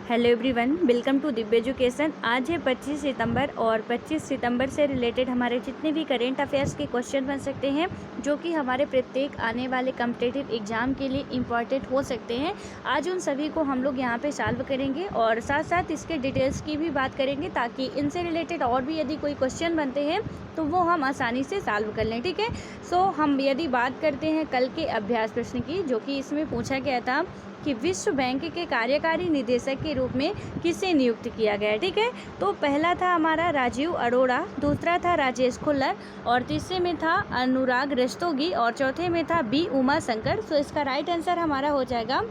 Hello everyone, welcome to Divya education. आज है 25 सितंबर और 25 सितंबर से रिलेटेड हमारे जितने भी करेंट अफेयर्स के क्वेश्चन बन सकते हैं जो कि हमारे प्रत्येक आने वाले कॉम्पिटिटिव एग्जाम के लिए इम्पॉर्टेंट हो सकते हैं, आज उन सभी को हम लोग यहाँ पे सॉल्व करेंगे और साथ साथ इसके डिटेल्स की भी बात करेंगे ताकि इनसे रिलेटेड और भी यदि कोई क्वेश्चन बनते हैं तो वो हम आसानी से सॉल्व कर लें। ठीक है, सो हम यदि बात करते हैं कल के अभ्यास प्रश्न की, जो कि इसमें पूछा गया था कि विश्व बैंक के कार्यकारी निदेशक के रूप में किसे नियुक्त किया गया। ठीक है, तो पहला था हमारा राजीव अरोड़ा, दूसरा था राजेश खुल्लर और तीसरे में था अनुराग रस्तोगी और चौथे में था बी उमा शंकर। सो इसका राइट आंसर हमारा हो जाएगा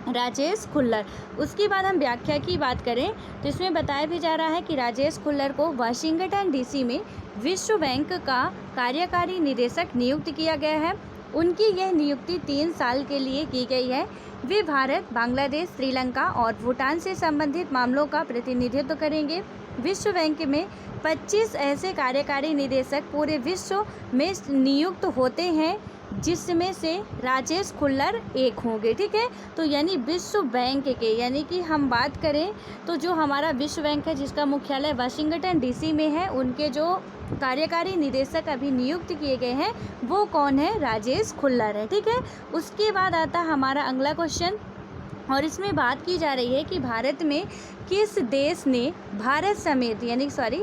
राजेश खुल्लर। उसके बाद हम व्याख्या की बात करें तो इसमें बताया भी जा रहा है कि राजेश खुल्लर को वाशिंगटन डीसी में विश्व बैंक का कार्यकारी निदेशक नियुक्त किया गया है। उनकी यह नियुक्ति 3 साल के लिए की गई है। वे भारत, बांग्लादेश, श्रीलंका और भूटान से संबंधित मामलों का प्रतिनिधित्व करेंगे। विश्व बैंक में 25 ऐसे कार्यकारी निदेशक पूरे विश्व में नियुक्त होते हैं, जिसमें से राजेश खुल्लर एक होंगे। ठीक है, तो यानी विश्व बैंक के, यानी कि हम बात करें तो जो हमारा विश्व बैंक है जिसका मुख्यालय वाशिंगटन डीसी में है, उनके जो कार्यकारी निदेशक अभी नियुक्त किए गए हैं वो कौन है? राजेश खुल्लर है। ठीक है, उसके बाद आता हमारा अगला क्वेश्चन और इसमें बात की जा रही है कि भारत में किस देश ने भारत समेत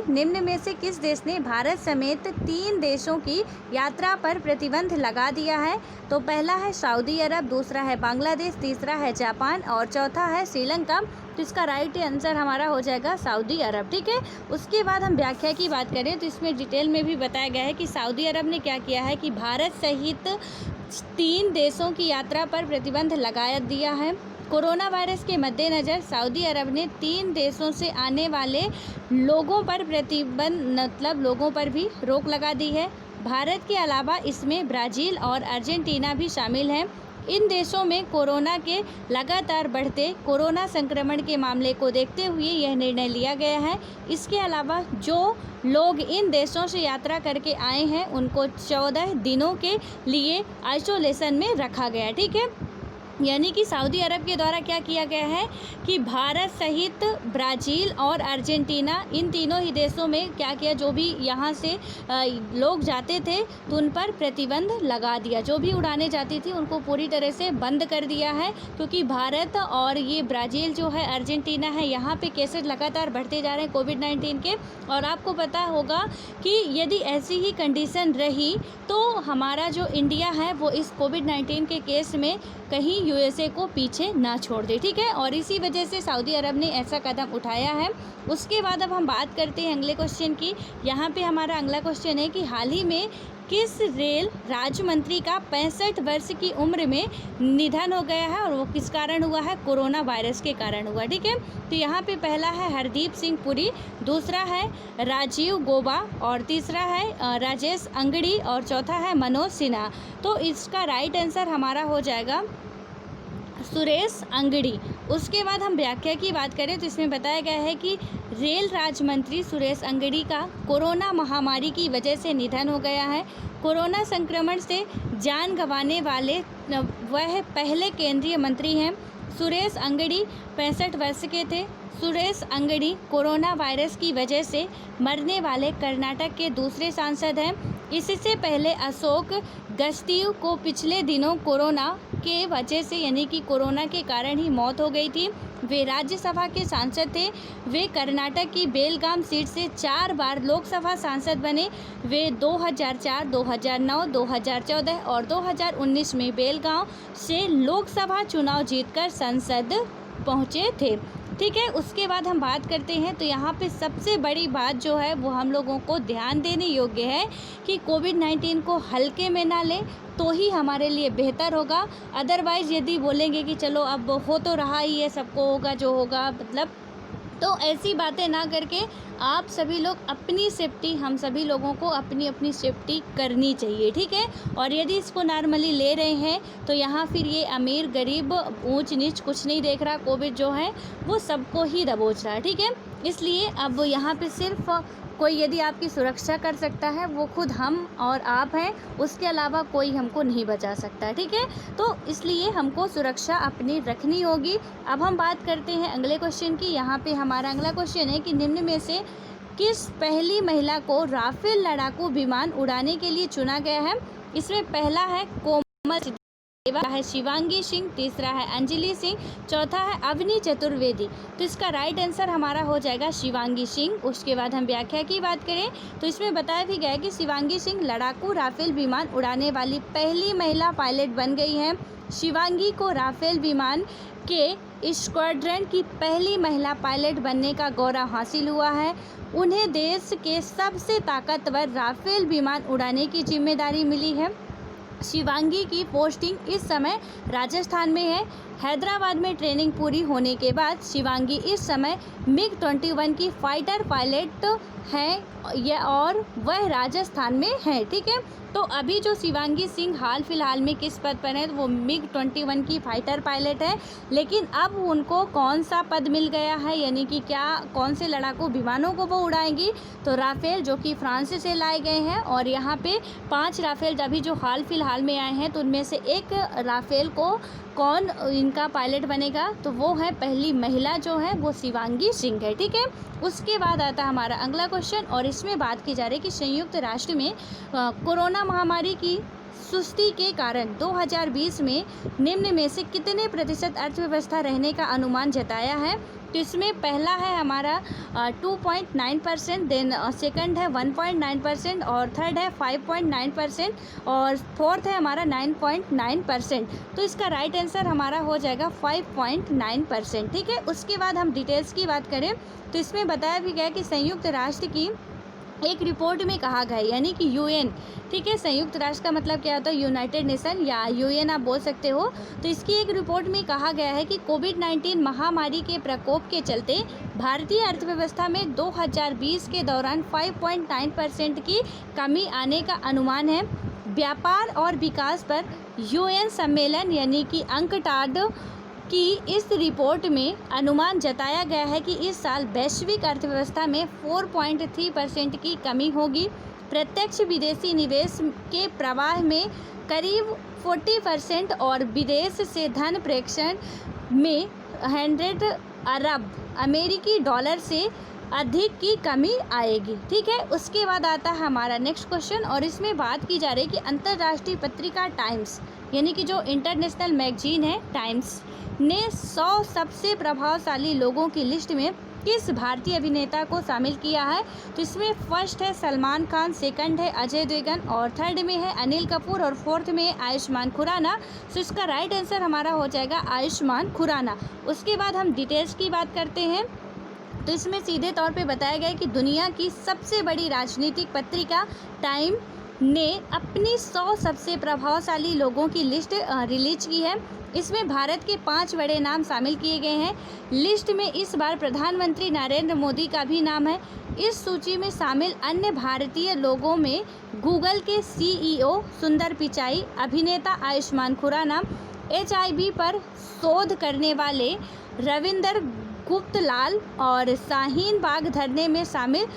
निम्न में से किस देश ने भारत समेत 3 देशों की यात्रा पर प्रतिबंध लगा दिया है? तो पहला है सऊदी अरब, दूसरा है बांग्लादेश, तीसरा है जापान और चौथा है श्रीलंका। तो इसका राइट आंसर हमारा हो जाएगा सऊदी अरब। ठीक है, उसके बाद हम व्याख्या की बात करें तो इसमें डिटेल में भी बताया गया है कि सऊदी अरब ने क्या किया है कि भारत सहित 3 देशों की यात्रा पर प्रतिबंध लगा दिया है। कोरोना वायरस के मद्देनज़र सऊदी अरब ने 3 देशों से आने वाले लोगों पर लोगों पर भी रोक लगा दी है। भारत के अलावा इसमें ब्राज़ील और अर्जेंटीना भी शामिल हैं। इन देशों में कोरोना के लगातार बढ़ते कोरोना संक्रमण के मामले को देखते हुए यह निर्णय लिया गया है। इसके अलावा जो लोग इन देशों से यात्रा करके आए हैं उनको 14 दिनों के लिए आइसोलेशन में रखा गया। ठीक है, यानी कि सऊदी अरब के द्वारा क्या किया गया है कि भारत सहित ब्राज़ील और अर्जेंटीना, इन तीनों ही देशों में क्या किया, जो भी यहाँ से लोग जाते थे तो उन पर प्रतिबंध लगा दिया। जो भी उड़ाने जाती थी उनको पूरी तरह से बंद कर दिया है, क्योंकि भारत और ये ब्राज़ील जो है, अर्जेंटीना है, यहाँ पे केसेस लगातार बढ़ते जा रहे हैं कोविड-19 के। और आपको पता होगा कि यदि ऐसी ही कंडीशन रही तो हमारा जो इंडिया है वो इस कोविड-19 के केस में कहीं यूएसए को पीछे ना छोड़ दे। ठीक है, और इसी वजह से सऊदी अरब ने ऐसा कदम उठाया है। उसके बाद अब हम बात करते हैं अगले क्वेश्चन की। यहाँ पे हमारा अगला क्वेश्चन है कि हाल ही में किस रेल राज्य मंत्री का 65 वर्ष की उम्र में निधन हो गया है और वो किस कारण हुआ है? कोरोना वायरस के कारण हुआ। ठीक है, तो यहाँ पे पहला है हरदीप सिंह पुरी, दूसरा है राजीव गौबा और तीसरा है राजेश अंगड़ी और चौथा है मनोज सिन्हा। तो इसका राइट आंसर हमारा हो जाएगा सुरेश अंगड़ी। उसके बाद हम व्याख्या की बात करें तो इसमें बताया गया है कि रेल राज्य मंत्री सुरेश अंगड़ी का कोरोना महामारी की वजह से निधन हो गया है। कोरोना संक्रमण से जान गंवाने वाले वह पहले केंद्रीय मंत्री हैं। सुरेश अंगड़ी 65 वर्ष के थे। सुरेश अंगड़ी कोरोना वायरस की वजह से मरने वाले कर्नाटक के दूसरे सांसद हैं। इससे पहले अशोक गस्ती को पिछले दिनों कोरोना के वजह से, यानी कि कोरोना के कारण ही मौत हो गई थी। वे राज्यसभा के सांसद थे। वे कर्नाटक की बेलगाम सीट से 4 बार लोकसभा सांसद बने। वे 2004, 2009, 2014 और 2019 में बेलगाम से लोकसभा चुनाव जीतकर संसद पहुंचे थे। ठीक है, उसके बाद हम बात करते हैं तो यहाँ पे सबसे बड़ी बात जो है वो हम लोगों को ध्यान देने योग्य है कि कोविड-19 को हल्के में ना लें तो ही हमारे लिए बेहतर होगा। अदरवाइज़ यदि बोलेंगे कि चलो अब हो तो रहा ही है, सबको होगा जो होगा, तो ऐसी बातें ना करके आप सभी लोग अपनी सेफ्टी, हम सभी लोगों को अपनी अपनी सेफ्टी करनी चाहिए। ठीक है, और यदि इसको नॉर्मली ले रहे हैं तो यहाँ फिर ये अमीर गरीब ऊंच नीच कुछ नहीं देख रहा। कोविड जो है वो सबको ही दबोच रहा है। ठीक है, इसलिए अब यहाँ पे सिर्फ कोई यदि आपकी सुरक्षा कर सकता है वो खुद हम और आप हैं, उसके अलावा कोई हमको नहीं बचा सकता, ठीक है। तो इसलिए हमको सुरक्षा अपनी रखनी होगी। अब हम बात करते हैं अगले क्वेश्चन की। यहाँ पे हमारा अगला क्वेश्चन है कि निम्न में से किस पहली महिला को राफेल लड़ाकू विमान उड़ाने के लिए चुना गया है। इसमें पहला है कोमल सिद्धेश्वरी, है शिवांगी सिंह, तीसरा है अंजलि सिंह, चौथा है अवनी चतुर्वेदी। तो इसका राइट आंसर हमारा हो जाएगा शिवांगी सिंह। उसके बाद हम व्याख्या की बात करें तो इसमें बताया भी गया है कि शिवांगी सिंह लड़ाकू राफेल विमान उड़ाने वाली पहली महिला पायलट बन गई हैं। शिवांगी को राफेल विमान के स्क्वाड्रन की पहली महिला पायलट बनने का गौरव हासिल हुआ है। उन्हें देश के सबसे ताकतवर राफेल विमान उड़ाने की जिम्मेदारी मिली है। शिवांगी की पोस्टिंग इस समय राजस्थान में है। हैदराबाद में ट्रेनिंग पूरी होने के बाद शिवांगी इस समय MiG-21 की फाइटर पायलट हैं और वह राजस्थान में है, ठीक है। तो अभी जो शिवांगी सिंह हाल फिलहाल में किस पद पर है, वो MiG-21 की फाइटर पायलट है। लेकिन अब उनको कौन सा पद मिल गया है, यानी कि क्या कौन से लड़ाकू विमानों को वो उड़ाएंगी, तो राफेल जो कि फ्रांस से लाए गए हैं। और यहाँ पे 5 राफेल अभी जो हाल फिलहाल में आए हैं, तो उनमें से एक राफेल को कौन इनका पायलट बनेगा, तो वो है पहली महिला जो है वो शिवांगी सिंह है, ठीक है। उसके बाद आता है हमारा अगला क्वेश्चन और इसमें बात की जा रही है कि संयुक्त राष्ट्र में कोरोना महामारी की सुस्ती के कारण 2020 में निम्न में से कितने प्रतिशत अर्थव्यवस्था रहने का अनुमान जताया है। तो इसमें पहला है हमारा 2.9%, देन सेकंड है 1.9% और थर्ड है 5.9% और फोर्थ है हमारा 9.9%। तो इसका राइट आंसर हमारा हो जाएगा 5.9%, ठीक है। उसके बाद हम डिटेल्स की बात करें तो इसमें बताया भी गया कि संयुक्त राष्ट्र की एक रिपोर्ट में कहा गया, यानी कि UN, ठीक है। संयुक्त राष्ट्र का मतलब क्या होता है, यूनाइटेड नेशन या UN आप बोल सकते हो। तो इसकी एक रिपोर्ट में कहा गया है कि कोविड-19 महामारी के प्रकोप के चलते भारतीय अर्थव्यवस्था में 2020 के दौरान 5.9% की कमी आने का अनुमान है। व्यापार और विकास पर UN सम्मेलन यानी कि अंकटाड की इस रिपोर्ट में अनुमान जताया गया है कि इस साल वैश्विक अर्थव्यवस्था में 4.3% की कमी होगी। प्रत्यक्ष विदेशी निवेश के प्रवाह में करीब 40% और विदेश से धन प्रेषण में 100 अरब अमेरिकी डॉलर से अधिक की कमी आएगी, ठीक है। उसके बाद आता है हमारा नेक्स्ट क्वेश्चन और इसमें बात की जा रही है कि अंतर्राष्ट्रीय पत्रिका टाइम्स यानी कि जो इंटरनेशनल मैगजीन है टाइम्स ने 100 सबसे प्रभावशाली लोगों की लिस्ट में किस भारतीय अभिनेता को शामिल किया है। तो इसमें फर्स्ट है सलमान खान, सेकंड है अजय देवगन और थर्ड में है अनिल कपूर और फोर्थ में है आयुष्मान खुराना। तो इसका राइट आंसर हमारा हो जाएगा आयुष्मान खुराना। उसके बाद हम डिटेल्स की बात करते हैं तो इसमें सीधे तौर पे बताया गया है कि दुनिया की सबसे बड़ी राजनीतिक पत्रिका टाइम ने अपनी 100 सबसे प्रभावशाली लोगों की लिस्ट रिलीज की है। इसमें भारत के 5 बड़े नाम शामिल किए गए हैं। लिस्ट में इस बार प्रधानमंत्री नरेंद्र मोदी का भी नाम है। इस सूची में शामिल अन्य भारतीय लोगों में गूगल के CEO सुंदर पिचाई, अभिनेता आयुष्मान खुराना, HIV पर शोध करने वाले रविंदर गुप्तलाल और शाहीन बाग धरने में शामिल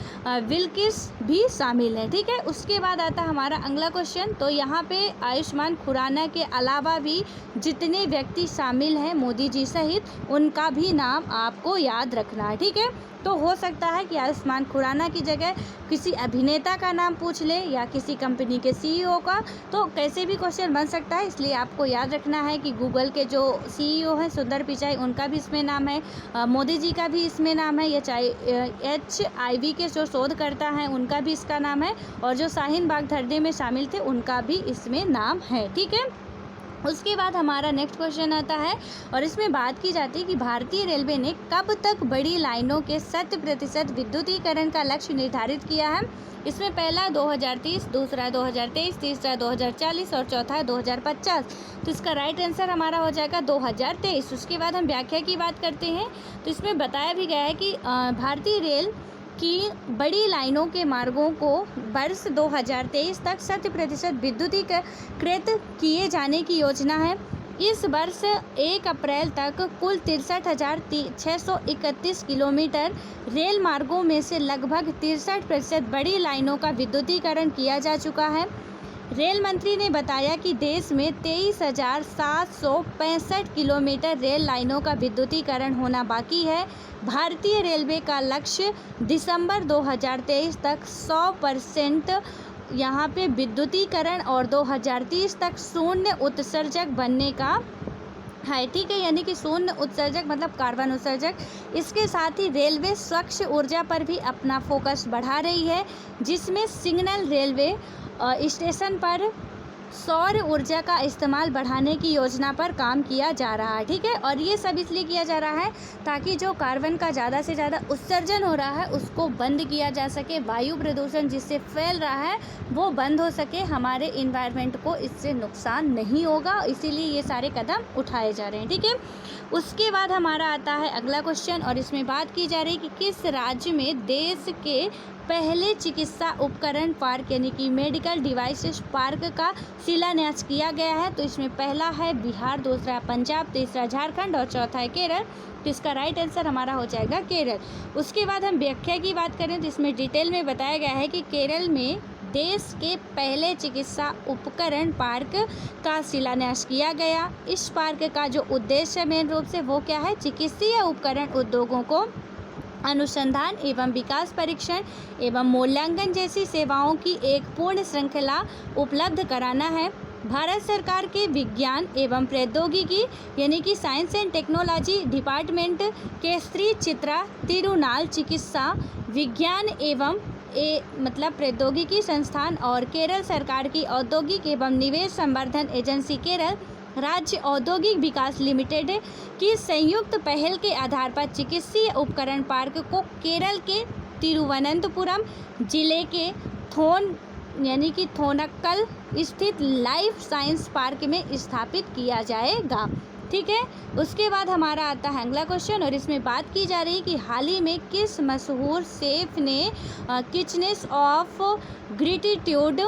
विल्किस भी शामिल है, ठीक है। उसके बाद आता हमारा अगला क्वेश्चन। तो यहाँ पे आयुष्मान खुराना के अलावा भी जितने व्यक्ति शामिल हैं मोदी जी सहित, उनका भी नाम आपको याद रखना है, ठीक है। तो हो सकता है कि आयुष्मान खुराना की जगह किसी अभिनेता का नाम पूछ ले या किसी कंपनी के CEO का, तो कैसे भी क्वेश्चन बन सकता है। इसलिए आपको याद रखना है कि गूगल के जो CEO हैं सुंदर पिचाई, उनका भी इसमें नाम है, मोदी जी का भी इसमें नाम है, या चाहे HIV के जो शोधकर्ता हैं उनका भी इसका नाम है, और जो शाहीन बाग धरने में शामिल थे उनका भी इसमें नाम है, ठीक है। उसके बाद हमारा नेक्स्ट क्वेश्चन आता है और इसमें बात की जाती है कि भारतीय रेलवे ने कब तक बड़ी लाइनों के 100% विद्युतीकरण का लक्ष्य निर्धारित किया है। इसमें पहला 2030, दूसरा 2023, तीसरा 2040 और चौथा 2050। तो इसका राइट आंसर हमारा हो जाएगा 2023। उसके बाद हम व्याख्या की बात करते हैं तो इसमें बताया भी गया है कि भारतीय रेल की बड़ी लाइनों के मार्गों को वर्ष 2023 तक 100% विद्युतीकृत किए जाने की योजना है। इस वर्ष 1 अप्रैल तक कुल 63,631 किलोमीटर रेल मार्गों में से लगभग 63% बड़ी लाइनों का विद्युतीकरण किया जा चुका है। रेल मंत्री ने बताया कि देश में 23,765 किलोमीटर रेल लाइनों का विद्युतीकरण होना बाकी है। भारतीय रेलवे का लक्ष्य दिसंबर 2023 तक 100% यहाँ पे विद्युतीकरण और 2030 तक शून्य उत्सर्जक बनने का है। ठीक है, यानी कि शून्य उत्सर्जक मतलब कार्बन उत्सर्जक। इसके साथ ही रेलवे स्वच्छ ऊर्जा पर भी अपना फोकस बढ़ा रही है, जिसमें सिग्नल रेलवे स्टेशन पर सौर ऊर्जा का इस्तेमाल बढ़ाने की योजना पर काम किया जा रहा है। ठीक है, और ये सब इसलिए किया जा रहा है ताकि जो कार्बन का ज़्यादा से ज़्यादा उत्सर्जन हो रहा है उसको बंद किया जा सके, वायु प्रदूषण जिससे फैल रहा है वो बंद हो सके, हमारे इन्वायरमेंट को इससे नुकसान नहीं होगा, इसीलिए ये सारे कदम उठाए जा रहे हैं। ठीक है, उसके बाद हमारा आता है अगला क्वेश्चन और इसमें बात की जा रही है कि किस राज्य में देश के पहले चिकित्सा उपकरण पार्क यानी कि मेडिकल डिवाइसेस पार्क का शिलान्यास किया गया है। तो इसमें पहला है बिहार, दूसरा पंजाब, तीसरा झारखंड और चौथा है केरल। तो इसका राइट आंसर हमारा हो जाएगा केरल। उसके बाद हम व्याख्या की बात करें तो इसमें डिटेल में बताया गया है कि केरल में देश के पहले चिकित्सा उपकरण पार्क का शिलान्यास किया गया। इस पार्क का जो उद्देश्य मेन रूप से वो क्या है, चिकित्सीय उपकरण उद्योगों को अनुसंधान एवं विकास, परीक्षण एवं मूल्यांकन जैसी सेवाओं की एक पूर्ण श्रृंखला उपलब्ध कराना है। भारत सरकार के विज्ञान एवं प्रौद्योगिकी यानी कि साइंस एंड टेक्नोलॉजी डिपार्टमेंट के श्री चित्रा तिरुनाल चिकित्सा विज्ञान एवं प्रौद्योगिकी संस्थान और केरल सरकार की औद्योगिक एवं निवेश संवर्धन एजेंसी केरल राज्य औद्योगिक विकास लिमिटेड की संयुक्त पहल के आधार पर चिकित्सीय उपकरण पार्क को केरल के तिरुवनंतपुरम जिले के थोनक्कल स्थित लाइफ साइंस पार्क में स्थापित किया जाएगा। ठीक है, उसके बाद हमारा आता है अगला क्वेश्चन और इसमें बात की जा रही है कि हाल ही में किस मशहूर शेफ ने किचनेस ऑफ ग्रेटिट्यूड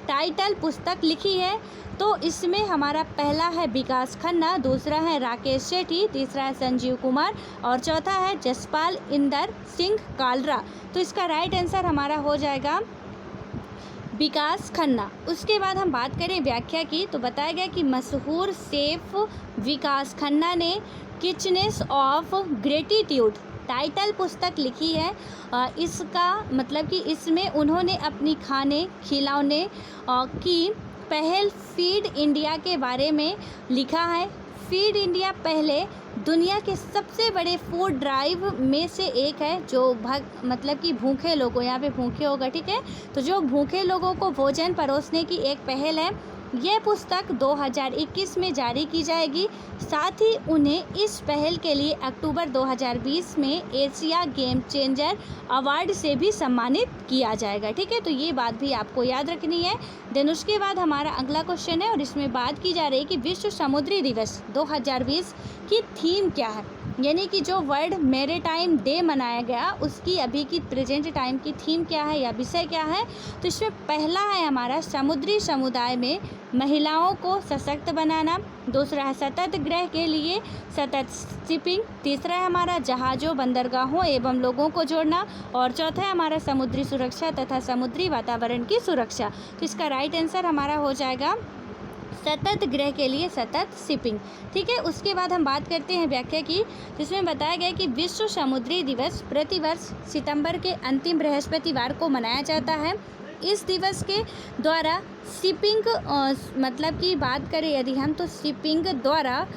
टाइटल पुस्तक लिखी है। तो इसमें हमारा पहला है विकास खन्ना, दूसरा है राकेश सेठी, तीसरा है संजीव कुमार और चौथा है जसपाल इंदर सिंह कालरा। तो इसका राइट आंसर हमारा हो जाएगा विकास खन्ना। उसके बाद हम बात करें व्याख्या की तो बताया गया कि मशहूर शेफ विकास खन्ना ने किचनेस ऑफ ग्रेटिट्यूड टाइटल पुस्तक लिखी है। इसका मतलब कि इसमें उन्होंने अपनी खाने खिलौने की पहल फीड इंडिया के बारे में लिखा है। फीड इंडिया पहले दुनिया के सबसे बड़े फूड ड्राइव में से एक है, जो भूखे लोगों, यहाँ पे भूखे होगा, ठीक है, तो जो भूखे लोगों को भोजन परोसने की एक पहल है। यह पुस्तक 2021 में जारी की जाएगी। साथ ही उन्हें इस पहल के लिए अक्टूबर 2020 में एशिया गेम चेंजर अवार्ड से भी सम्मानित किया जाएगा। ठीक है, तो ये बात भी आपको याद रखनी है। देन उसके बाद हमारा अगला क्वेश्चन है और इसमें बात की जा रही है कि विश्व समुद्री दिवस 2020 की थीम क्या है, यानी कि जो वर्ल्ड मैरीटाइम डे मनाया गया उसकी अभी की प्रेजेंट टाइम की थीम क्या है या विषय क्या है। तो इसमें पहला है हमारा समुद्री समुदाय में महिलाओं को सशक्त बनाना, दूसरा है सतत गृह के लिए सतत शिपिंग, तीसरा है हमारा जहाज़ों, बंदरगाहों एवं लोगों को जोड़ना और चौथा है हमारा समुद्री सुरक्षा तथा समुद्री वातावरण की सुरक्षा। तो इसका राइट आंसर हमारा हो जाएगा सतत गृह के लिए सतत शिपिंग। ठीक है, उसके बाद हम बात करते हैं व्याख्या की, जिसमें बताया गया कि विश्व समुद्री दिवस प्रतिवर्ष सितंबर के अंतिम बृहस्पतिवार को मनाया जाता है। इस दिवस के द्वारा शिपिंग की बात करें यदि हम, तो शिपिंग द्वारा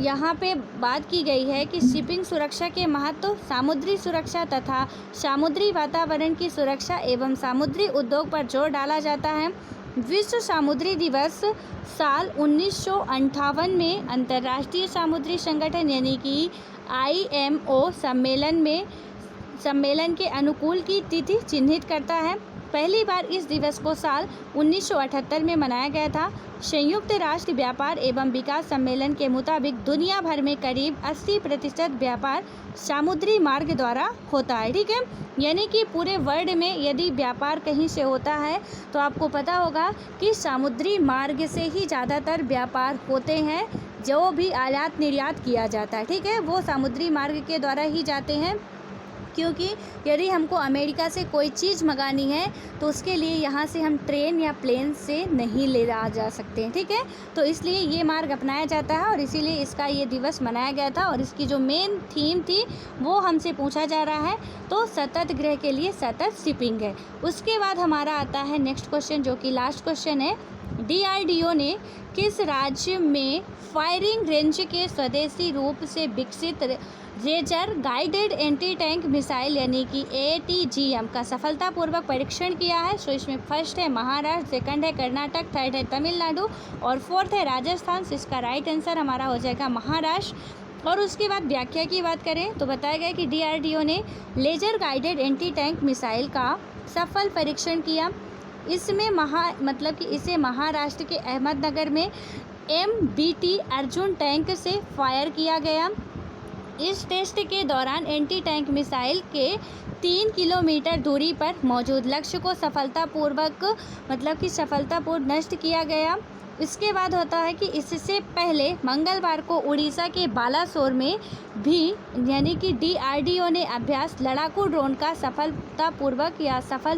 यहाँ पे बात की गई है कि शिपिंग सुरक्षा के महत्व, समुद्री सुरक्षा तथा समुद्री वातावरण की सुरक्षा एवं समुद्री उद्योग पर जोर डाला जाता है। विश्व समुद्री दिवस साल 1958 में अंतर्राष्ट्रीय समुद्री संगठन यानी कि IMO सम्मेलन के अनुकूल की तिथि चिन्हित करता है। पहली बार इस दिवस को साल 1978 में मनाया गया था। संयुक्त राष्ट्र व्यापार एवं विकास सम्मेलन के मुताबिक दुनिया भर में करीब 80% व्यापार समुद्री मार्ग द्वारा होता है। ठीक है, यानी कि पूरे वर्ल्ड में यदि व्यापार कहीं से होता है तो आपको पता होगा कि समुद्री मार्ग से ही ज़्यादातर व्यापार होते हैं। जो भी आयात निर्यात किया जाता है, ठीक है, वो समुद्री मार्ग के द्वारा ही जाते हैं, क्योंकि यदि हमको अमेरिका से कोई चीज़ मंगानी है तो उसके लिए यहाँ से हम ट्रेन या प्लेन से नहीं ले जा सकते हैं, ठीक है। तो इसलिए ये मार्ग अपनाया जाता है और इसीलिए इसका ये दिवस मनाया गया था। और इसकी जो मेन थीम थी वो हमसे पूछा जा रहा है, तो सतत गृह के लिए सतत शिपिंग है। उसके बाद हमारा आता है नेक्स्ट क्वेश्चन, जो कि लास्ट क्वेश्चन है। DRDO ने किस राज्य में फायरिंग रेंज के स्वदेशी रूप से विकसित laser guided anti tank missile यानी कि ATGM का सफलतापूर्वक परीक्षण किया है? सो इसमें फर्स्ट है महाराष्ट्र, सेकंड है कर्नाटक, थर्ड है तमिलनाडु और फोर्थ है राजस्थान। सो इसका राइट आंसर हमारा हो जाएगा महाराष्ट्र। और उसके बाद व्याख्या की बात करें तो बताया गया कि DRDO ने laser guided anti tank missile का सफल परीक्षण किया। इसमें इसे महाराष्ट्र के अहमदनगर में MBT अर्जुन टैंक से फायर किया गया। इस टेस्ट के दौरान एंटी टैंक मिसाइल के 3 किलोमीटर दूरी पर मौजूद लक्ष्य को सफलतापूर्वक नष्ट किया गया। इसके बाद होता है कि इससे पहले मंगलवार को उड़ीसा के बालासोर में भी यानी कि DRDO ने अभ्यास लड़ाकू ड्रोन का सफल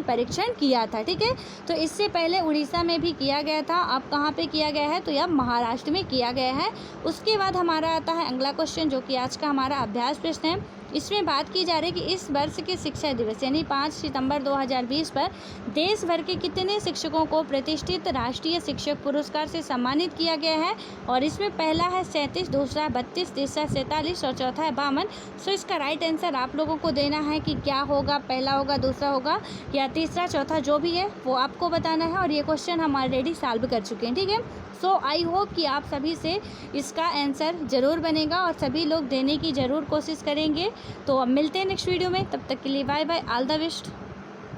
परीक्षण किया था, ठीक है। तो इससे पहले उड़ीसा में भी किया गया था, अब कहाँ पे किया गया है? तो अब महाराष्ट्र में किया गया है। उसके बाद हमारा आता है अगला क्वेश्चन, जो कि आज का हमारा अभ्यास प्रश्न है। इसमें बात की जा रही है कि इस वर्ष के शिक्षा दिवस यानी 5 सितंबर 2020 पर देश भर के कितने शिक्षकों को प्रतिष्ठित राष्ट्रीय शिक्षक पुरस्कार से सम्मानित किया गया है? और इसमें पहला है 37, दूसरा 32, तीसरा 47 और चौथा है 52। सो इसका राइट आंसर आप लोगों को देना है कि क्या होगा, पहला होगा, दूसरा होगा या तीसरा, चौथा, जो भी है वो आपको बताना है। और ये क्वेश्चन हम ऑलरेडी सॉल्व कर चुके हैं, ठीक है। सो आई होप कि आप सभी से इसका आंसर ज़रूर बनेगा और सभी लोग देने की ज़रूर कोशिश करेंगे। तो अब मिलते हैं नेक्स्ट वीडियो में, तब तक के लिए bye bye, all the best.